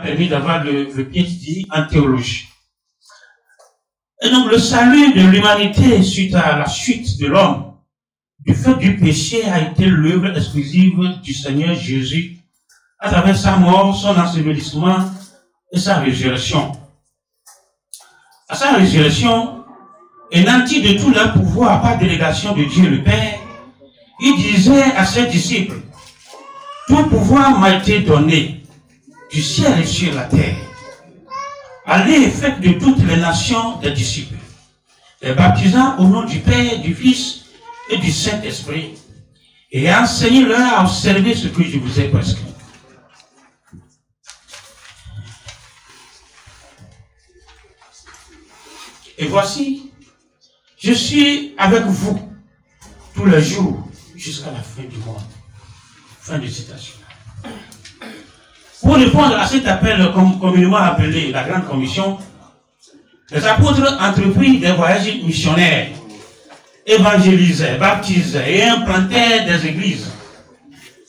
permis d'avoir le PhD en théologie. Et donc le salut de l'humanité suite à la chute de l'homme, du fait du péché, a été l'œuvre exclusive du Seigneur Jésus à travers sa mort, son ensevelissement et sa résurrection. À sa résurrection, et nanti de tout leur pouvoir par délégation de Dieu le Père, il disait à ses disciples, « Tout pouvoir m'a été donné du ciel et sur la terre. Allez et faites de toutes les nations des disciples, les baptisant au nom du Père, du Fils et du Saint-Esprit, et enseignez-leur à observer ce que je vous ai prescrit. » Et voici, je suis avec vous tous les jours jusqu'à la fin du monde. Fin de citation. Pour répondre à cet appel communément appelé la Grande Commission, les apôtres entreprirent des voyages missionnaires, évangélisaient, baptisaient et implantèrent des églises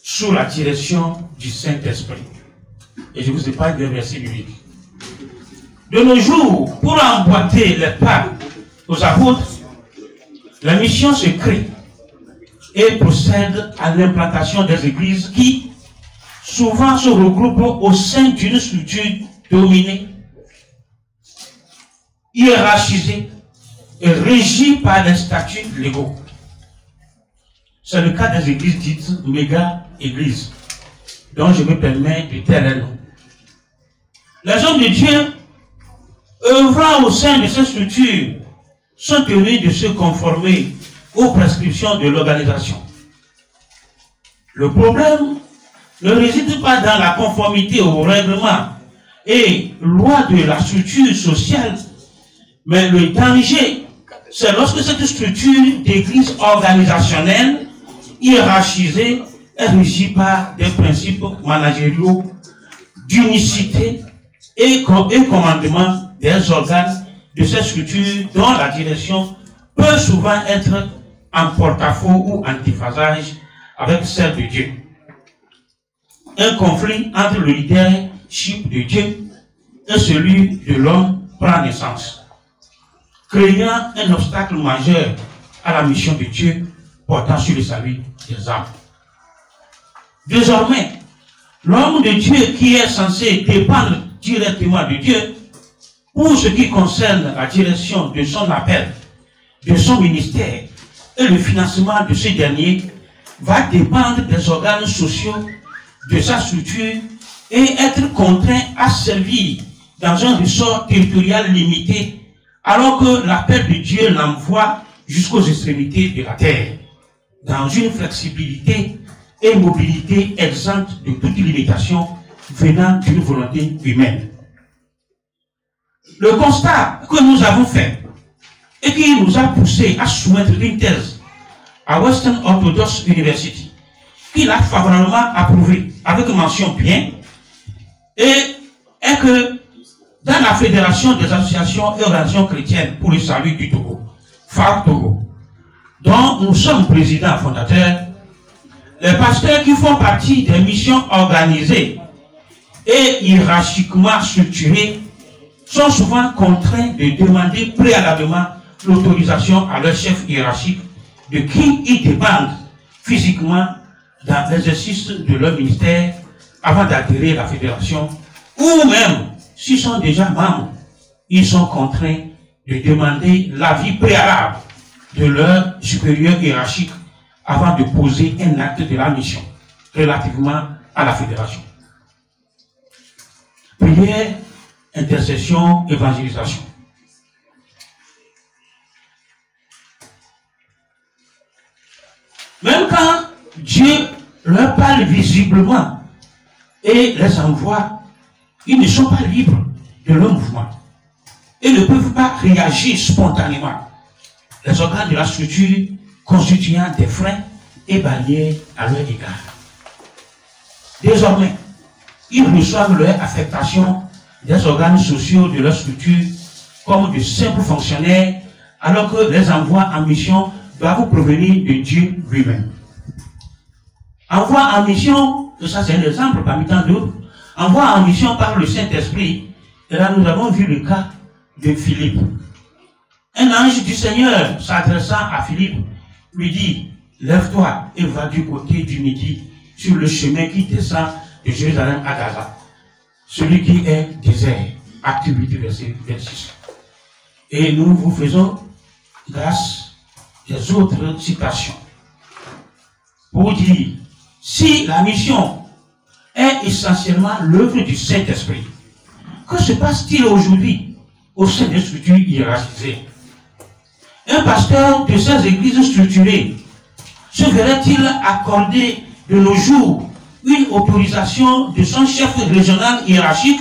sous la direction du Saint-Esprit. Et je vous épargne des versets bibliques. De nos jours, pour emboîter les pas aux apôtres, la mission se crée et procède à l'implantation des églises qui, souvent, se regroupent au sein d'une structure dominée, hiérarchisée et régie par des statuts légaux. C'est le cas des églises dites méga-églises, dont je me permets de taire les noms. Les hommes de Dieu, œuvrant au sein de ces structures, sont tenus de se conformer aux prescriptions de l'organisation. Le problème ne réside pas dans la conformité aux règlements et lois de la structure sociale, mais le danger, c'est lorsque cette structure d'église organisationnelle, hiérarchisée, est régie par des principes managériaux d'unicité et commandement des organes de cette structure dont la direction peut souvent être en porte-à-faux ou en déphasage avec celle de Dieu. Un conflit entre le leadership de Dieu et celui de l'homme prend naissance, créant un obstacle majeur à la mission de Dieu portant sur le salut des âmes. Désormais, l'homme de Dieu qui est censé dépendre directement de Dieu pour ce qui concerne la direction de son appel, de son ministère et le financement de ce dernier va dépendre des organes sociaux de sa structure et être contraint à servir dans un ressort territorial limité alors que l'appel de Dieu l'envoie jusqu'aux extrémités de la terre, dans une flexibilité et mobilité exempte de toute limitation venant d'une volonté humaine. Le constat que nous avons fait et qui nous a poussé à soumettre une thèse à Western Orthodox University, qu'il a favorablement approuvé avec mention bien, et est que dans la Fédération des associations et organisations chrétiennes pour le salut du Togo, FARC Togo, dont nous sommes présidents fondateurs, les pasteurs qui font partie des missions organisées et hiérarchiquement structurées sont souvent contraints de demander préalablement l'autorisation à leur chef hiérarchique de qui ils dépendent physiquement dans l'exercice de leur ministère avant d'adhérer à la fédération, ou même, s'ils sont déjà membres, ils sont contraints de demander l'avis préalable de leur supérieur hiérarchique avant de poser un acte de la mission relativement à la fédération. Prière, intercession, évangélisation. Même quand Dieu leur parle visiblement et les envoie, ils ne sont pas libres de leur mouvement et ne peuvent pas réagir spontanément. Les organes de la structure constituant des freins et barrières à leur égard. Désormais, ils reçoivent leur affectation des organes sociaux de leur structure comme de simples fonctionnaires, alors que les envois en mission doivent provenir de Dieu lui-même. Envoi en mission, ça c'est un exemple parmi tant d'autres, envoie en mission par le Saint-Esprit. Et là, nous avons vu le cas de Philippe. Un ange du Seigneur s'adressant à Philippe lui dit, lève-toi et va du côté du midi sur le chemin qui descend de Jérusalem à Gaza. Celui qui est désert. Acte 8, verset 26. Et nous vous faisons grâce des autres citations pour dire, si la mission est essentiellement l'œuvre du Saint-Esprit, que se passe-t-il aujourd'hui au sein des structures hiérarchisées? Un pasteur de ces églises structurées se verrait-il accorder de nos jours une autorisation de son chef régional hiérarchique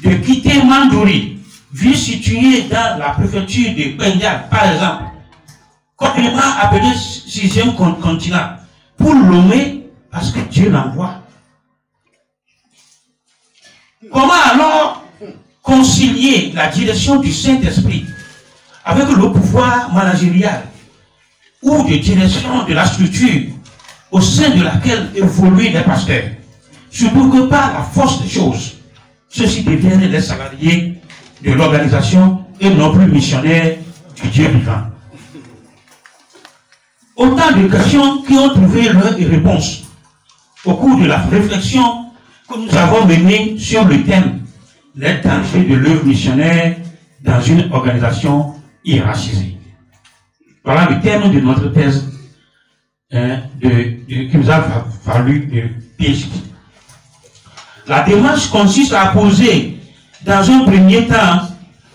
de quitter Mandouri, ville située dans la préfecture de Bengal, par exemple, communément appelé 6e continent, pour l'ommer parce que Dieu l'envoie? Comment alors concilier la direction du Saint-Esprit avec le pouvoir managérial ou de direction de la structure au sein de laquelle évoluent les pasteurs? Surtout que par la force des choses, ceux-ci deviennent les salariés de l'organisation et non plus missionnaires du Dieu vivant. Autant de questions qui ont trouvé leur réponse au cours de la réflexion que nous avons menée sur le thème « Les dangers de l'œuvre missionnaire dans une organisation hiérarchisée ». Voilà le thème de notre thèse qui nous a valu de PhD. La démarche consiste à poser dans un premier temps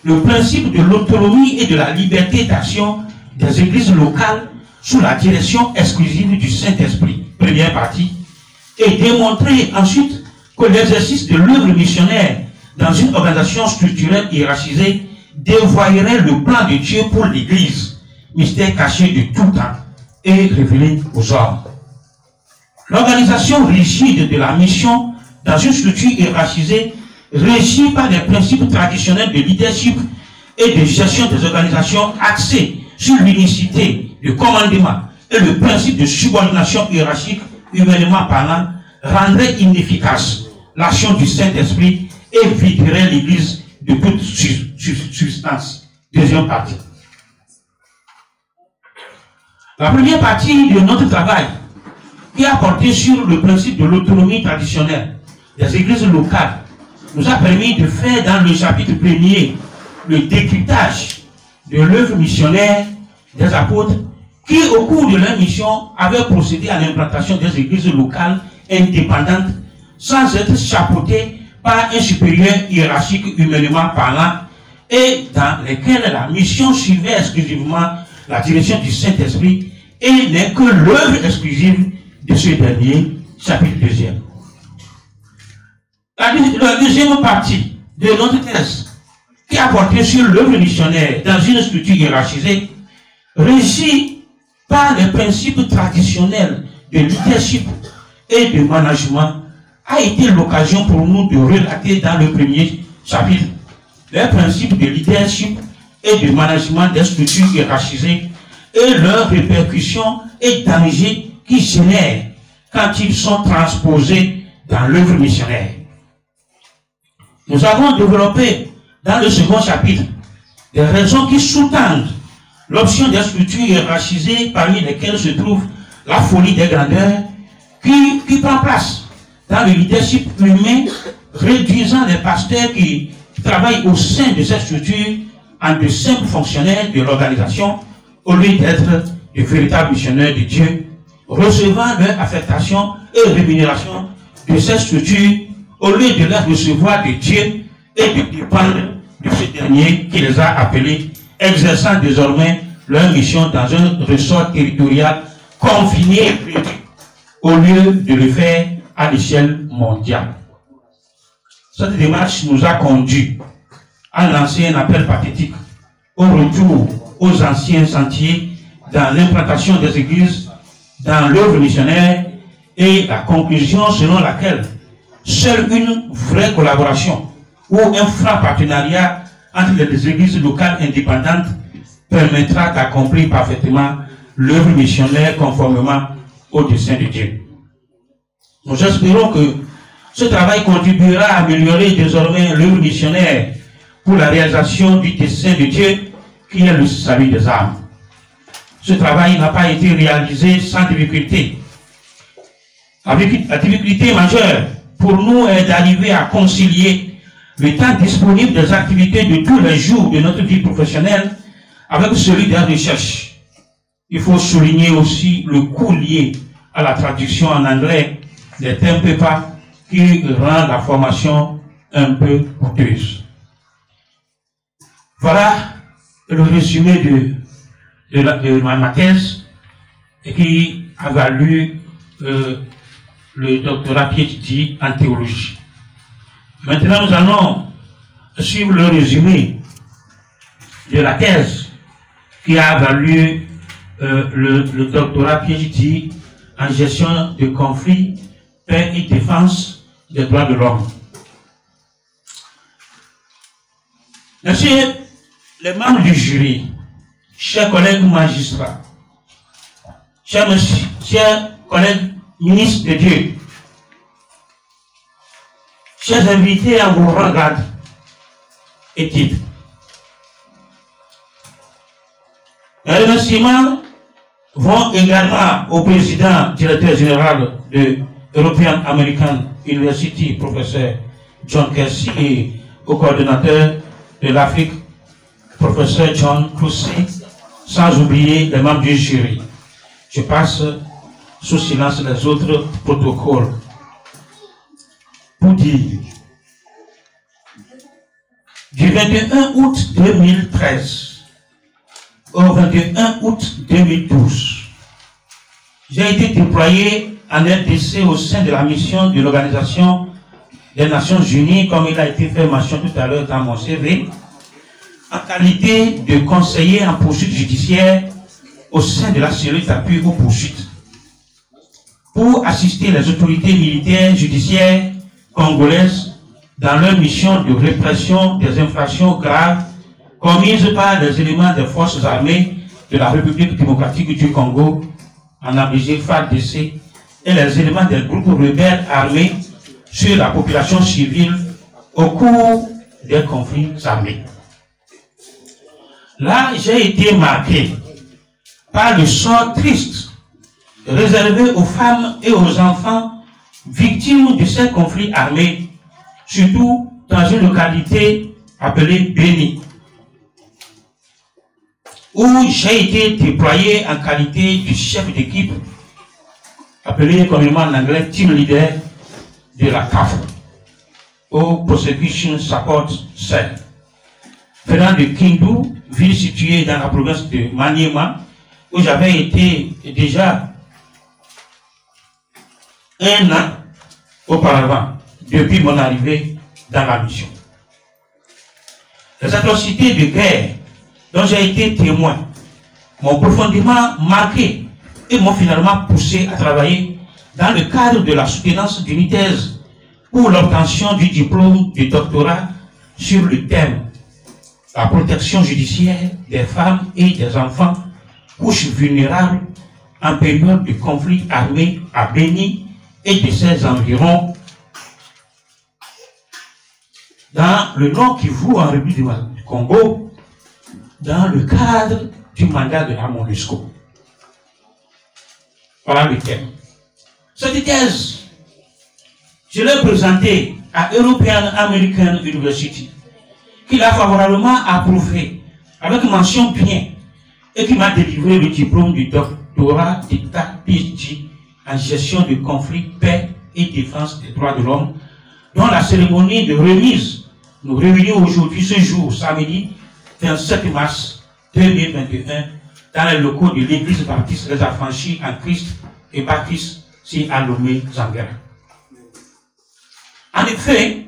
le principe de l'autonomie et de la liberté d'action des églises locales sous la direction exclusive du Saint-Esprit, première partie, et démontrer ensuite que l'exercice de l'œuvre missionnaire dans une organisation structurelle hiérarchisée dévoilerait le plan de Dieu pour l'Église, mystère caché de tout temps et révélé aux hommes. L'organisation rigide de la mission dans une structure hiérarchisée régie par des principes traditionnels de leadership et de gestion des organisations axés sur l'unicité, le commandement et le principe de subordination hiérarchique, humainement parlant, rendrait inefficace l'action du Saint-Esprit et viderait l'Église de toute substance. Deuxième partie. La première partie de notre travail, qui a porté sur le principe de l'autonomie traditionnelle des églises locales, nous a permis de faire dans le chapitre 1er le décryptage de l'œuvre missionnaire des apôtres qui, au cours de leur mission, avaient procédé à l'implantation des églises locales indépendantes sans être chapeautées par un supérieur hiérarchique humainement parlant et dans lesquelles la mission suivait exclusivement la direction du Saint-Esprit et n'est que l'œuvre exclusive de ce dernier, chapitre 2e. La deuxième partie de notre thèse, qui a porté sur l'œuvre missionnaire dans une structure hiérarchisée, régie par les principes traditionnels de leadership et de management, a été l'occasion pour nous de relater dans le premier chapitre les principes de leadership et de management des structures hiérarchisées et leurs répercussions et dangers qui génèrent quand ils sont transposés dans l'œuvre missionnaire. Nous avons développé dans le second chapitre des raisons qui sous-tendent l'option des structures hiérarchisées parmi lesquelles se trouve la folie des grandeurs qui prend place dans le leadership humain, réduisant les pasteurs qui travaillent au sein de cette structure en de simples fonctionnaires de l'organisation au lieu d'être de véritables missionnaires de Dieu, recevant leur affectation et rémunération de cette structure au lieu de la recevoir de Dieu et de dépendre de ce dernier qui les a appelés, exerçant désormais leur mission dans un ressort territorial confiné et réduit, au lieu de le faire à l'échelle mondiale. Cette démarche nous a conduit à lancer un appel pathétique au retour aux anciens sentiers dans l'implantation des églises, dans l'œuvre missionnaire et la conclusion selon laquelle seule une vraie collaboration ou un franc partenariat entre les églises locales indépendantes permettra d'accomplir parfaitement l'œuvre missionnaire conformément au dessein de Dieu. Nous espérons que Ce travail contribuera à améliorer désormais l'œuvre missionnaire pour la réalisation du dessein de Dieu qui est le salut des âmes. Ce travail n'a pas été réalisé sans difficulté. La difficulté majeure pour nous est d'arriver à concilier le temps disponible des activités de tous les jours de notre vie professionnelle avec celui de la recherche. Il faut souligner aussi le coût lié à la traduction en anglais des termes PEPA qui rend la formation un peu coûteuse. Voilà le résumé de ma thèse et qui a valu le doctorat PhD en théologie. Maintenant, nous allons suivre le résumé de la thèse qui a valu le doctorat PhD en gestion de conflits, paix et défense des droits de l'homme. Messieurs les membres du jury, chers collègues magistrats, chers collègues ministres de Dieu, chers invités à vos rangs, grades et titres, les remerciements vont également au président directeur général de European American University, professeur John Kersey, et au coordonnateur de l'Afrique, professeur John Clouset, sans oublier les membres du jury. Je passe sous silence les autres protocoles. Pour dire, du 21 août 2013 au 21 août 2012, j'ai été déployé en RDC au sein de la mission de l'Organisation des Nations Unies, comme il a été fait mention tout à l'heure dans mon CV, en qualité de conseiller en poursuite judiciaire au sein de la cellule d'appui aux poursuites, pour assister les autorités militaires judiciaires congolaises dans leur mission de répression des infractions graves commises par les éléments des forces armées de la République démocratique du Congo, en abrégé FARDC, et les éléments des groupes rebelles armés sur la population civile au cours des conflits armés. Là, j'ai été marqué par le sort triste réservé aux femmes et aux enfants victimes de ces conflits armés, surtout dans une localité appelée Béni, où j'ai été déployé en qualité du chef d'équipe, appelé communément en anglais team leader de la CAF, au Prosecution Support Cell, venant de Kindu, ville située dans la province de Maniema, où j'avais été déjà un an auparavant, depuis mon arrivée dans la mission. Les atrocités de guerre dont j'ai été témoin m'ont profondément marqué et m'ont finalement poussé à travailler dans le cadre de la soutenance d'une thèse pour l'obtention du diplôme de doctorat sur le thème « La protection judiciaire des femmes et des enfants, couches vulnérables en période de conflit armé à Béni et de ses environs, dans le Nord Kivu en République du Congo, dans le cadre du mandat de la MONUSCO. » Voilà le thème. Cette thèse, je l'ai présentée à European American University, qui l'a favorablement approuvée avec mention bien et qui m'a délivré le diplôme du doctorat d'État PhD en gestion de conflits, paix et défense des droits de l'homme, dont la cérémonie de remise nous réunit aujourd'hui, ce jour, samedi 27 mars 2021, dans les locaux de l'église baptiste Les Affranchis en Christ et baptiste si Alomé Zangara. En effet,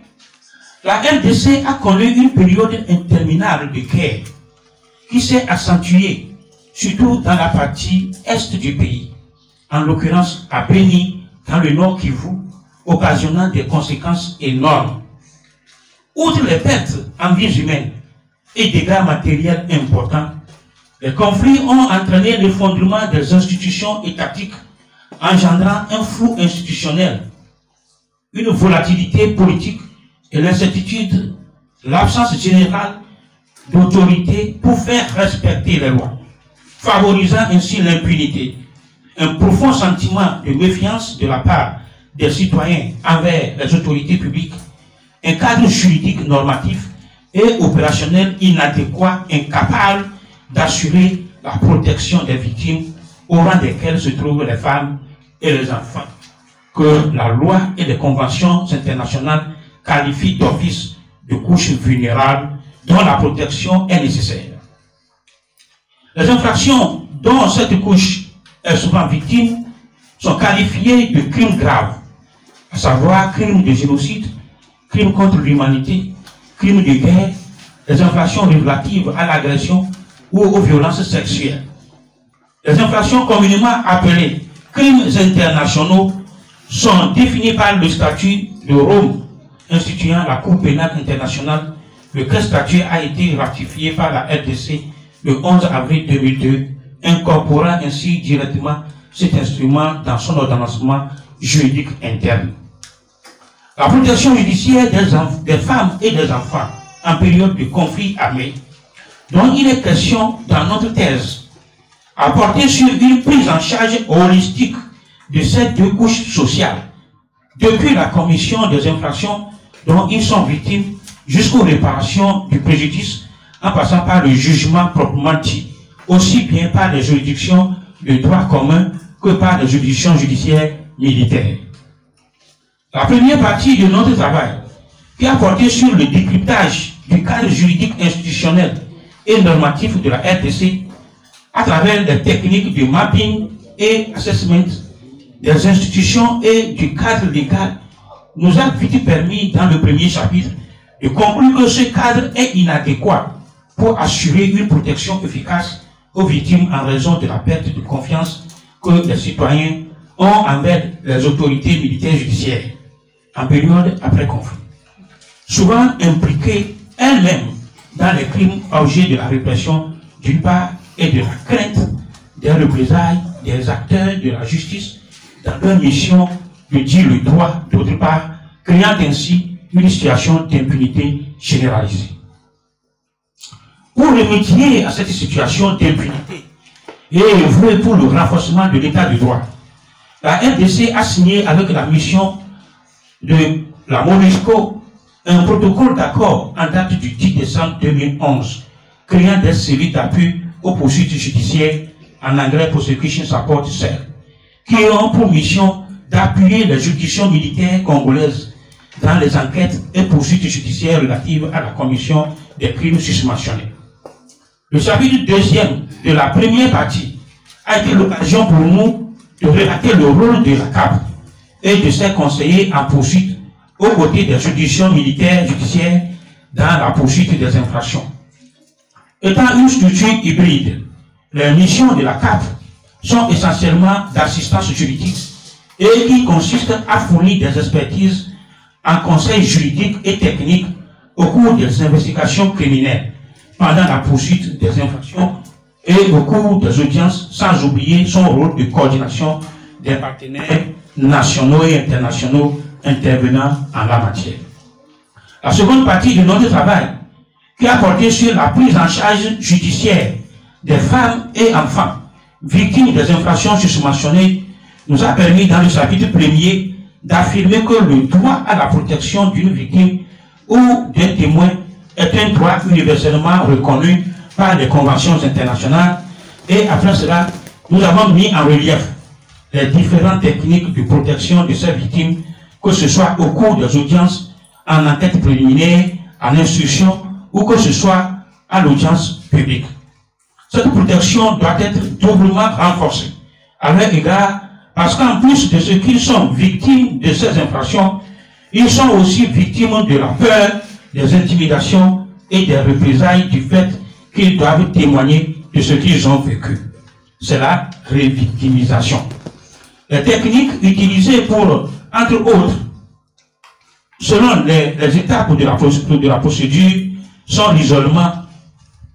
la RDC a connu une période interminable de guerre qui s'est accentuée, surtout dans la partie est du pays, en l'occurrence à Béni, dans le Nord Kivu, occasionnant des conséquences énormes. Outre les pertes en vies humaines et dégâts matériels importants, les conflits ont entraîné l'effondrement des institutions étatiques, engendrant un flou institutionnel une volatilité politique et l'incertitude, l'absence générale d'autorité pour faire respecter les lois, favorisant ainsi l'impunité, un profond sentiment de méfiance de la part des citoyens envers les autorités publiques, un cadre juridique normatif et opérationnel inadéquat, incapable d'assurer la protection des victimes au rang desquelles se trouvent les femmes et les enfants, que la loi et les conventions internationales qualifient d'office de couches vulnérables dont la protection est nécessaire. Les infractions dont cette couche est souvent victime sont qualifiées de crimes graves, à savoir crimes de génocide, crimes contre l'humanité, crimes de guerre, les infractions relatives à l'agression ou aux violences sexuelles. Les infractions communément appelées crimes internationaux sont définies par le statut de Rome instituant la Cour pénale internationale, lequel statut a été ratifié par la RDC le 11 avril 2002, incorporant ainsi directement cet instrument dans son ordonnancement juridique interne. La protection judiciaire des femmes et des enfants en période de conflit armé, dont il est question dans notre thèse, a porté sur une prise en charge holistique de ces deux couches sociales, depuis la commission des infractions dont ils sont victimes jusqu'aux réparations du préjudice, en passant par le jugement proprement dit, aussi bien par les juridictions de droit commun que par les juridictions judiciaires militaires. La première partie de notre travail, qui a porté sur le décryptage du cadre juridique institutionnel et normatif de la RDC, à travers les techniques de mapping et assessment des institutions et du cadre légal, nous a vite permis, dans le premier chapitre, de conclure que ce cadre est inadéquat pour assurer une protection efficace aux victimes en raison de la perte de confiance que les citoyens ont envers les autorités militaires judiciaires en période après conflit, souvent impliquées elles-mêmes dans les crimes objets de la répression d'une part et de la crainte des représailles des acteurs de la justice dans leur mission de dire le droit d'autre part, créant ainsi une situation d'impunité généralisée. Pour remédier à cette situation d'impunité et œuvrer pour le renforcement de l'état de droit, la RDC a signé avec la mission de la MONUSCO un protocole d'accord en date du 10 décembre 2011, créant des cellules d'appui aux poursuites judiciaires, en anglais Prosecution Support Cell, qui ont pour mission d'appuyer les juridictions militaires congolaises dans les enquêtes et poursuites judiciaires relatives à la commission des crimes susmentionnés. Le chapitre 2e de la première partie a été l'occasion pour nous de relater le rôle de la CAP et de ses conseillers en poursuite aux côtés des juridictions militaires judiciaires dans la poursuite des infractions. Étant une structure hybride, les missions de la CAP sont essentiellement d'assistance juridique et qui consistent à fournir des expertises en conseil juridique et technique au cours des investigations criminelles, pendant la poursuite des infractions et au cours des audiences, sans oublier son rôle de coordination des partenaires nationaux et internationaux intervenant en la matière. La seconde partie de notre travail, qui a porté sur la prise en charge judiciaire des femmes et enfants victimes des infractions susmentionnées, nous a permis dans le chapitre premier d'affirmer que le droit à la protection d'une victime ou d'un témoin est un droit universellement reconnu par les conventions internationales, et après cela, nous avons mis en relief les différentes techniques de protection de ces victimes, que ce soit au cours des audiences, en enquête préliminaire, en instruction, ou que ce soit à l'audience publique. Cette protection doit être doublement renforcée, à leur égard, parce qu'en plus de ce qu'ils sont victimes de ces infractions, ils sont aussi victimes de la peur, des intimidations et des représailles du fait qu'ils doivent témoigner de ce qu'ils ont vécu. C'est la révictimisation. Les techniques utilisées pour, entre autres, selon les étapes de la procédure, sont l'isolement,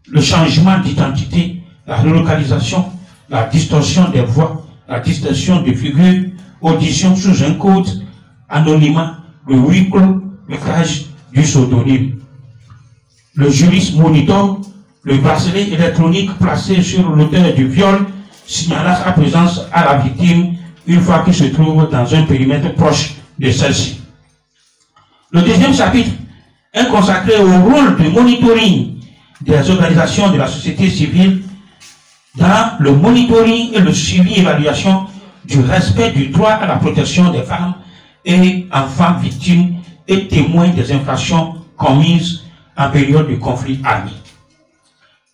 le changement d'identité, la relocalisation, la distorsion des voix, la distorsion des figures, audition sous un code, anonymat, le huis clos, le cage du pseudonyme. Le juriste monitor le bracelet électronique placé sur l'auteur du viol, signalant sa présence à la victime une fois qu'il se trouve dans un périmètre proche de celle-ci. Le deuxième chapitre est consacré au rôle de monitoring des organisations de la société civile dans le monitoring et le suivi-évaluation du respect du droit à la protection des femmes et enfants victimes et témoins des infractions commises en période de conflit armé.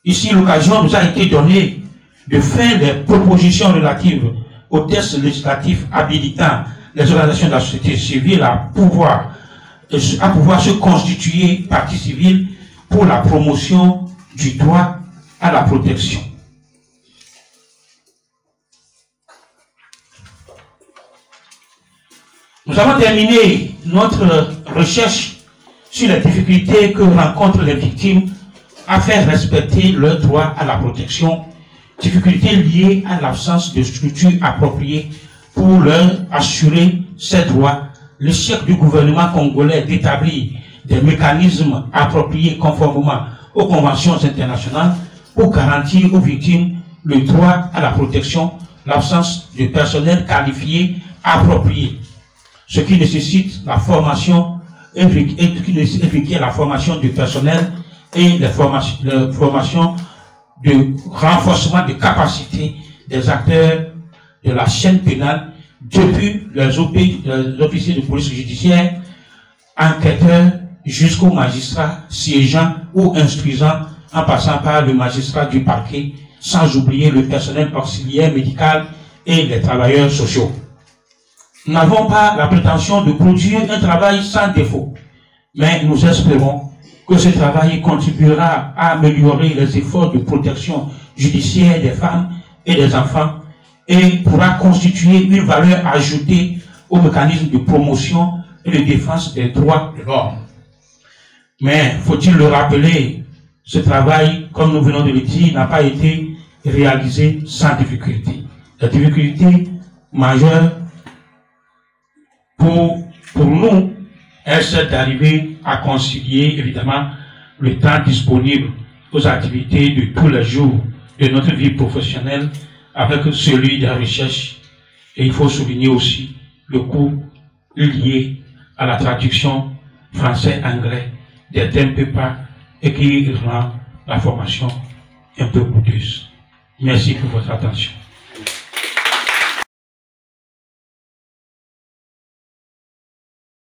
Ici, l'occasion nous a été donnée de faire des propositions relatives aux textes législatifs habilitant les organisations de la société civile à pouvoir se constituer partie civile pour la promotion du droit à la protection. Nous avons terminé notre recherche sur les difficultés que rencontrent les victimes à faire respecter leur droit à la protection, difficultés liées à l'absence de structures appropriées pour leur assurer ces droits, l'échec du gouvernement congolais d'établir des mécanismes appropriés conformément aux conventions internationales pour garantir aux victimes le droit à la protection, l'absence de personnel qualifié approprié, ce qui nécessite la formation et qui requiert la formation du personnel et la formation de renforcement de capacité des acteurs de la chaîne pénale, depuis les officiers de police judiciaire, enquêteurs, jusqu'aux magistrats siégeant ou instruisant, en passant par le magistrat du parquet, sans oublier le personnel auxiliaire médical et les travailleurs sociaux. Nous n'avons pas la prétention de produire un travail sans défaut, mais nous espérons que ce travail contribuera à améliorer les efforts de protection judiciaire des femmes et des enfants et pourra constituer une valeur ajoutée au mécanisme de promotion et de défense des droits de l'homme. Mais, faut-il le rappeler, ce travail, comme nous venons de le dire, n'a pas été réalisé sans difficulté. La difficulté majeure pour nous est celle d'arriver à concilier, évidemment, le temps disponible aux activités de tous les jours de notre vie professionnelle avec celui de la recherche. Et il faut souligner aussi le coût lié à la traduction français-anglais des thèmes PEPA et qui rend la formation un peu coûteuse. Merci pour votre attention.